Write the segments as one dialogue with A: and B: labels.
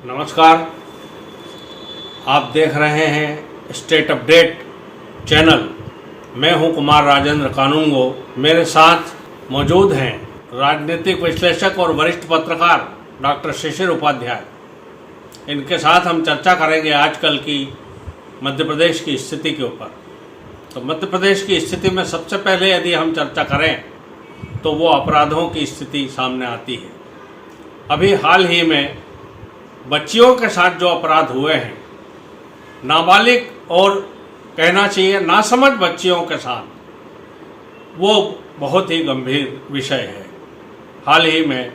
A: नमस्कार, आप देख रहे हैं स्टेट अपडेट चैनल। मैं हूं कुमार राजेंद्र कानूनगो। मेरे साथ मौजूद हैं राजनीतिक विश्लेषक और वरिष्ठ पत्रकार डॉक्टर शिशिर उपाध्याय। इनके साथ हम चर्चा करेंगे आजकल की मध्य प्रदेश की स्थिति के ऊपर। तो मध्य प्रदेश की स्थिति में सबसे पहले यदि हम चर्चा करें तो वो अपराधों की स्थिति सामने आती है। अभी हाल ही में बच्चियों के साथ जो अपराध हुए हैं, नाबालिग और कहना चाहिए नासमझ बच्चियों के साथ, वो बहुत ही गंभीर विषय है। हाल ही में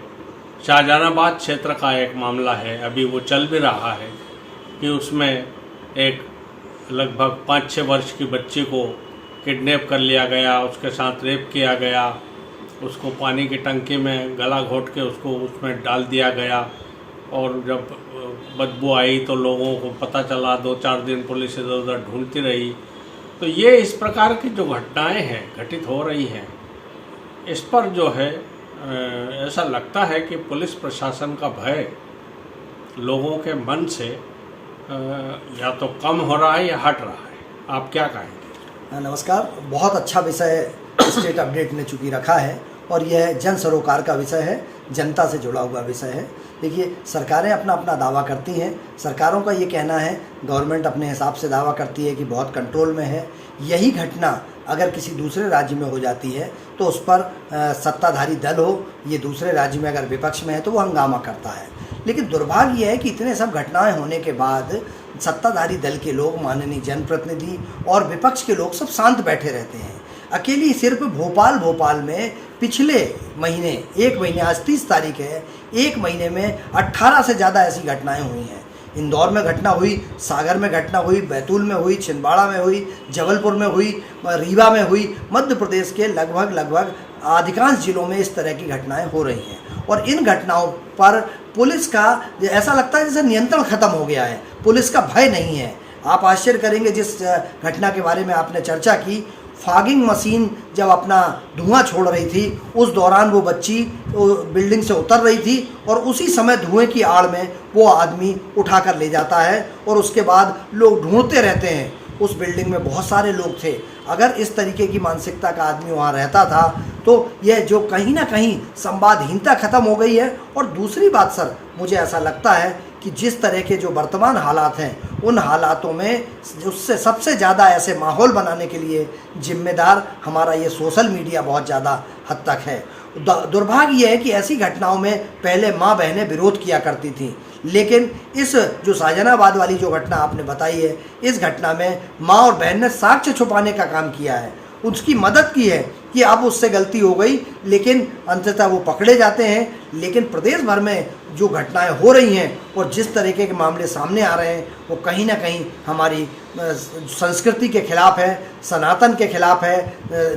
A: शाहजहानाबाद क्षेत्र का एक मामला है, अभी वो चल भी रहा है, कि उसमें एक लगभग 5-6 वर्ष की बच्ची को किडनैप कर लिया गया, उसके साथ रेप किया गया, उसको पानी की टंकी में गला घोंट के उसको उसमें डाल दिया गया, और जब बदबू आई तो लोगों को पता चला, 2-4 दिन पुलिस इधर उधर ढूंढती रही। तो ये इस प्रकार की जो घटनाएं हैं घटित हो रही हैं, इस पर जो है ऐसा लगता है कि पुलिस प्रशासन का भय लोगों के मन से या तो कम हो रहा है या हट रहा है। आप क्या कहेंगे?
B: नमस्कार। बहुत अच्छा विषय स्टेट अपडेट ने चूँकि रखा है और यह जन सरोकार का विषय है, जनता से जुड़ा हुआ विषय है। देखिए, सरकारें अपना अपना दावा करती हैं। सरकारों का ये कहना है, गवर्नमेंट अपने हिसाब से दावा करती है कि बहुत कंट्रोल में है। यही घटना अगर किसी दूसरे राज्य में हो जाती है तो उस पर सत्ताधारी दल हो, ये दूसरे राज्य में अगर विपक्ष में है तो वो हंगामा करता है। लेकिन दुर्भाग्य ये है कि इतने सब घटनाएं होने के बाद सत्ताधारी दल के लोग, माननीय जनप्रतिनिधि और विपक्ष के लोग सब शांत बैठे रहते हैं। अकेली सिर्फ भोपाल में पिछले महीने, एक महीने, आज 30 तारीख है, एक महीने में 18 से ज़्यादा ऐसी घटनाएं हुई हैं। इंदौर में घटना हुई, सागर में घटना हुई, बैतूल में हुई, छिंदवाड़ा में हुई, जबलपुर में हुई, रीवा में हुई। मध्य प्रदेश के लगभग अधिकांश जिलों में इस तरह की घटनाएं हो रही हैं और इन घटनाओं पर पुलिस का ऐसा लगता है जैसे नियंत्रण खत्म हो गया है, पुलिस का भय नहीं है। आप आश्चर्य करेंगे, जिस घटना के बारे में आपने चर्चा की, फॉगिंग मशीन जब अपना धुआं छोड़ रही थी, उस दौरान वो बच्ची बिल्डिंग से उतर रही थी और उसी समय धुएं की आड़ में वो आदमी उठा कर ले जाता है और उसके बाद लोग ढूंढते रहते हैं। उस बिल्डिंग में बहुत सारे लोग थे। अगर इस तरीके की मानसिकता का आदमी वहाँ रहता था तो यह जो कहीं ना कहीं संवादहीनता खत्म हो गई है। और दूसरी बात सर, मुझे ऐसा लगता है कि जिस तरह के जो वर्तमान हालात हैं, उन हालातों में उससे सबसे ज़्यादा ऐसे माहौल बनाने के लिए जिम्मेदार हमारा ये सोशल मीडिया बहुत ज़्यादा हद तक है। दुर्भाग्य ये है कि ऐसी घटनाओं में पहले माँ बहनें विरोध किया करती थीं, लेकिन इस जो शाहजहानाबाद वाली जो घटना आपने बताई है, इस घटना में माँ और बहन ने साक्ष्य छुपाने का काम किया है, उसकी मदद की है कि अब उससे गलती हो गई, लेकिन अंततः वो पकड़े जाते हैं। लेकिन प्रदेश भर में जो घटनाएं हो रही हैं और जिस तरीके के मामले सामने आ रहे हैं, वो कहीं ना कहीं हमारी संस्कृति के खिलाफ है, सनातन के खिलाफ है,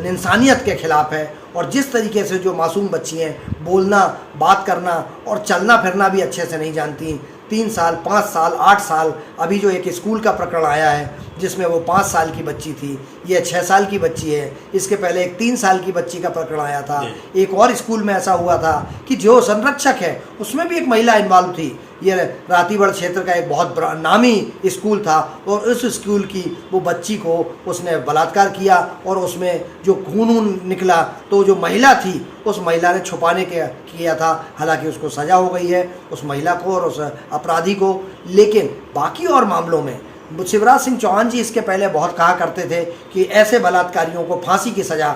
B: इंसानियत के खिलाफ है। और जिस तरीके से जो मासूम बच्ची हैं, बोलना, बात करना और चलना फिरना भी अच्छे से नहीं जानती, 3 साल, 5 साल, 8 साल, अभी जो एक स्कूल का प्रकरण आया है जिसमें वो 5 साल की बच्ची थी, ये 6 साल की बच्ची है। इसके पहले एक 3 साल की बच्ची का प्रकरण आया था। एक और स्कूल में ऐसा हुआ था कि जो संरक्षक है उसमें भी एक महिला इन्वॉल्व थी। ये रातीगढ़ क्षेत्र का एक बहुत नामी स्कूल था और उस स्कूल की वो बच्ची को उसने बलात्कार किया और उसमें जो खून निकला तो जो महिला थी उस महिला ने छुपाने के किया था। हालांकि उसको सज़ा हो गई है, उस महिला को और उस अपराधी को। लेकिन बाकी और मामलों में शिवराज सिंह चौहान जी इसके पहले बहुत कहा करते थे कि ऐसे बलात्कारियों को फांसी की सज़ा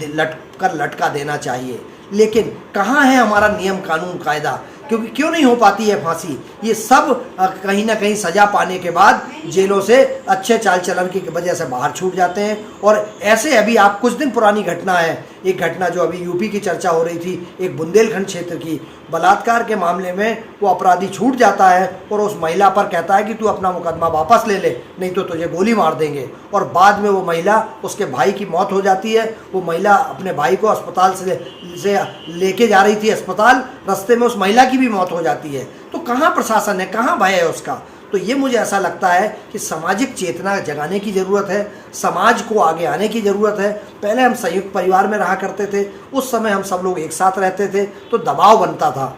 B: लटका देना चाहिए। लेकिन कहाँ है हमारा नियम, कानून, कायदा? क्योंकि क्यों नहीं हो पाती है फांसी? ये सब कहीं ना कहीं सज़ा पाने के बाद जेलों से अच्छे चाल चलन की वजह से बाहर छूट जाते हैं। और ऐसे अभी आप कुछ दिन पुरानी घटना है, एक घटना जो अभी यूपी की चर्चा हो रही थी, एक बुंदेलखंड क्षेत्र की, बलात्कार के मामले में वो अपराधी छूट जाता है और उस महिला पर कहता है कि तू अपना मुकदमा वापस ले ले, नहीं तो तुझे गोली मार देंगे। और बाद में वो महिला, उसके भाई की मौत हो जाती है। वो महिला अपने भाई को अस्पताल से लेके जा रही थी अस्पताल, रास्ते में उस महिला की भी मौत हो जाती है। तो कहाँ प्रशासन है, कहाँ भय है उसका? तो ये मुझे ऐसा लगता है कि सामाजिक चेतना जगाने की ज़रूरत है, समाज को आगे आने की ज़रूरत है। पहले हम संयुक्त परिवार में रहा करते थे, उस समय हम सब लोग एक साथ रहते थे तो दबाव बनता था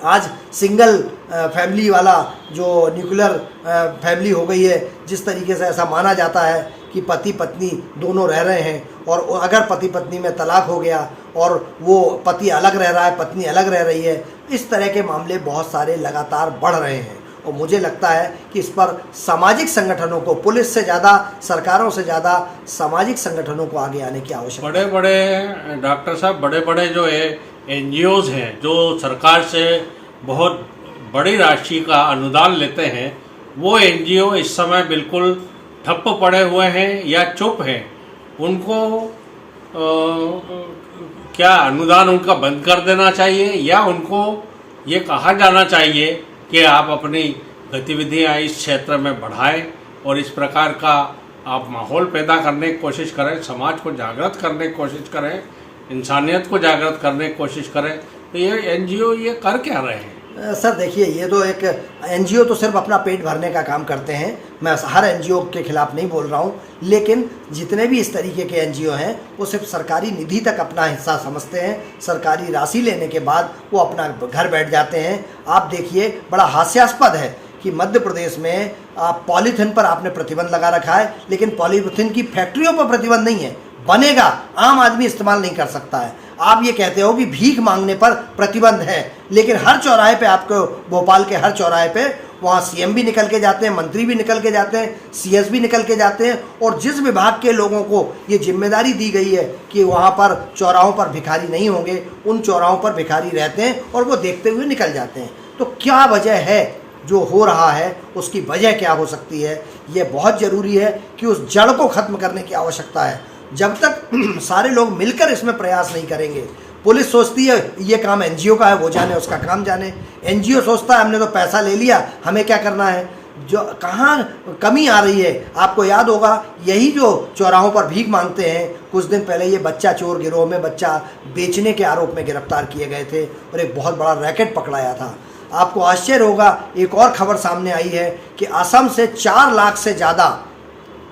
B: आज सिंगल फैमिली वाला जो न्यूक्लियर फैमिली हो गई है, जिस तरीके से ऐसा माना जाता है कि पति पत्नी दोनों रह रहे हैं, और अगर पति पत्नी में तलाक हो गया और वो पति अलग रह रहा है, पत्नी अलग रह रही है, इस तरह के मामले बहुत सारे लगातार बढ़ रहे हैं। और मुझे लगता है कि इस पर सामाजिक संगठनों को, पुलिस से ज़्यादा, सरकारों से ज़्यादा सामाजिक संगठनों को आगे आने की आवश्यकता है।
A: बड़े बड़े डॉक्टर साहब, बड़े बड़े जो है NGOs हैं, जो सरकार से बहुत बड़ी राशि का अनुदान लेते हैं, वो NGO इस समय बिल्कुल ठप्प पड़े हुए हैं या चुप हैं। उनको क्या अनुदान उनका बंद कर देना चाहिए, या उनको ये कहा जाना चाहिए कि आप अपनी गतिविधियां इस क्षेत्र में बढ़ाएं और इस प्रकार का आप माहौल पैदा करने की कोशिश करें, समाज को जागृत करने की कोशिश करें, इंसानियत को जागृत करने की कोशिश करें। तो ये NGO ये कर क्या रहे हैं?
B: सर देखिए, ये तो एक NGO तो सिर्फ अपना पेट भरने का काम करते हैं। मैं हर NGO के खिलाफ नहीं बोल रहा हूँ, लेकिन जितने भी इस तरीके के NGO हैं वो सिर्फ सरकारी निधि तक अपना हिस्सा समझते हैं। सरकारी राशि लेने के बाद वो अपना घर बैठ जाते हैं। आप देखिए, बड़ा हास्यास्पद है कि मध्य प्रदेश में पॉलीथीन पर आपने प्रतिबंध लगा रखा है, लेकिन पॉलीथीन की फैक्ट्रियों पर प्रतिबंध नहीं है। बनेगा, आम आदमी इस्तेमाल नहीं कर सकता है। आप ये कहते हो कि भीख मांगने पर प्रतिबंध है, लेकिन हर चौराहे पे, आपको भोपाल के हर चौराहे पे वहाँ CM भी निकल के जाते हैं, मंत्री भी निकल के जाते हैं, CS भी निकल के जाते हैं। और जिस विभाग के लोगों को ये जिम्मेदारी दी गई है कि वहाँ पर चौराहों पर भिखारी नहीं होंगे, उन चौराहों पर भिखारी रहते हैं और वो देखते हुए निकल जाते हैं। तो क्या वजह है जो हो रहा है, उसकी वजह क्या हो सकती है? ये बहुत ज़रूरी है कि उस जड़ को ख़त्म करने की आवश्यकता है। जब तक सारे लोग मिलकर इसमें प्रयास नहीं करेंगे, पुलिस सोचती है ये काम NGO का है, वो जाने, उसका काम जाने। NGO सोचता है हमने तो पैसा ले लिया, हमें क्या करना है। जो कहाँ कमी आ रही है, आपको याद होगा, यही जो चौराहों पर भीख मांगते हैं, कुछ दिन पहले ये बच्चा चोर गिरोह में बच्चा बेचने के आरोप में गिरफ्तार किए गए थे और एक बहुत बड़ा रैकेट पकड़ाया था। आपको आश्चर्य होगा, एक और खबर सामने आई है कि असम से 4 लाख से ज़्यादा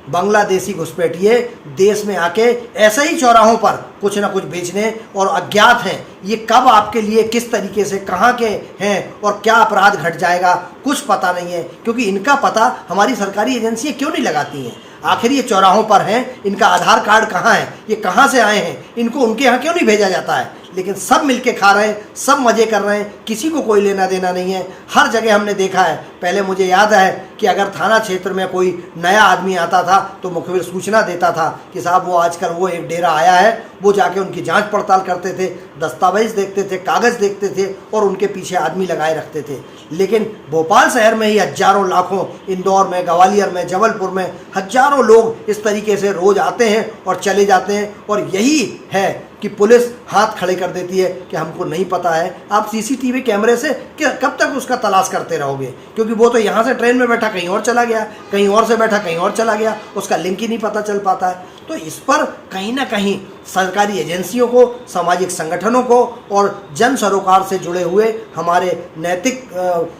B: बांग्लादेशी घुसपैठिए देश में आके ऐसे ही चौराहों पर कुछ ना कुछ बेचने और अज्ञात हैं। ये कब आपके लिए किस तरीके से कहाँ के हैं और क्या अपराध घट जाएगा, कुछ पता नहीं है, क्योंकि इनका पता हमारी सरकारी एजेंसियाँ क्यों नहीं लगाती हैं। आखिर ये चौराहों पर हैं, इनका आधार कार्ड कहाँ है, ये कहाँ से आए हैं, इनको उनके यहाँ क्यों नहीं भेजा जाता है? लेकिन सब मिलके खा रहे हैं, सब मज़े कर रहे हैं, किसी को कोई लेना देना नहीं है। हर जगह हमने देखा है। पहले मुझे याद है कि अगर थाना क्षेत्र में कोई नया आदमी आता था तो मुखबिर सूचना देता था कि साहब वो आजकल वो एक डेरा आया है। वो जाके उनकी जांच पड़ताल करते थे, दस्तावेज देखते थे, कागज़ देखते थे और उनके पीछे आदमी लगाए रखते थे। लेकिन भोपाल शहर में ही हजारों लाखों, इंदौर में, ग्वालियर में, जबलपुर में हजारों लोग इस तरीके से रोज़ आते हैं और चले जाते हैं। और यही है कि पुलिस हाथ खड़े कर देती है कि हमको नहीं पता है। आप CCTV कैमरे से कब तक उसका तलाश करते रहोगे? क्योंकि वो तो यहाँ से ट्रेन में बैठा कहीं और चला गया, कहीं और से बैठा कहीं और चला गया, उसका लिंक ही नहीं पता चल पाता है। तो इस पर कहीं ना कहीं सरकारी एजेंसियों को, सामाजिक संगठनों को और जन सरोकार से जुड़े हुए हमारे नैतिक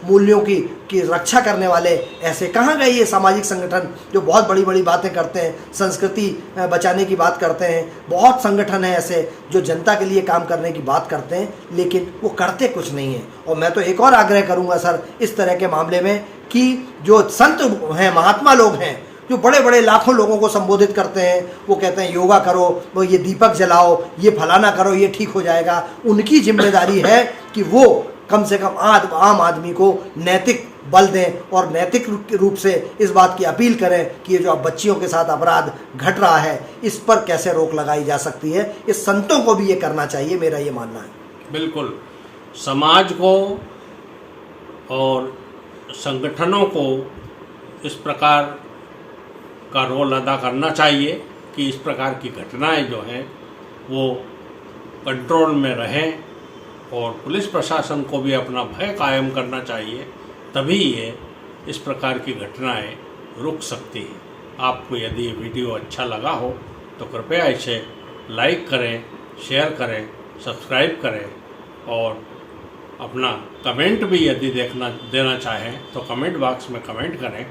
B: मूल्यों की रक्षा करने वाले ऐसे कहाँ गए ये सामाजिक संगठन जो बहुत बड़ी बड़ी बातें करते हैं, संस्कृति बचाने की बात करते हैं। बहुत संगठन हैं ऐसे जो जनता के लिए काम करने की बात करते हैं, लेकिन वो करते कुछ नहीं है। और मैं तो एक और आग्रह करूँगा सर इस तरह के मामले में कि जो संत हैं, महात्मा लोग हैं, जो बड़े बड़े लाखों लोगों को संबोधित करते हैं, वो कहते हैं योगा करो, वो ये दीपक जलाओ, ये फलाना करो, ये ठीक हो जाएगा। उनकी जिम्मेदारी है कि वो कम से कम आम आदमी को नैतिक बल दें और नैतिक रूप से इस बात की अपील करें कि ये जो अब बच्चियों के साथ अपराध घट रहा है, इस पर कैसे रोक लगाई जा सकती है। इस संतों को भी ये करना चाहिए, मेरा ये मानना है।
A: बिल्कुल, समाज को और संगठनों को इस प्रकार का रोल अदा करना चाहिए कि इस प्रकार की घटनाएं जो हैं वो कंट्रोल में रहें, और पुलिस प्रशासन को भी अपना भय कायम करना चाहिए, तभी ये इस प्रकार की घटनाएं रुक सकती हैं। आपको यदि ये वीडियो अच्छा लगा हो तो कृपया इसे लाइक करें, शेयर करें, सब्सक्राइब करें, और अपना कमेंट भी यदि देना चाहें तो कमेंट बॉक्स में कमेंट करें।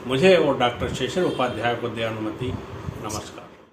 A: मुझे और डॉक्टर शेषर उपाध्याय को दे अनुमति। नमस्कार।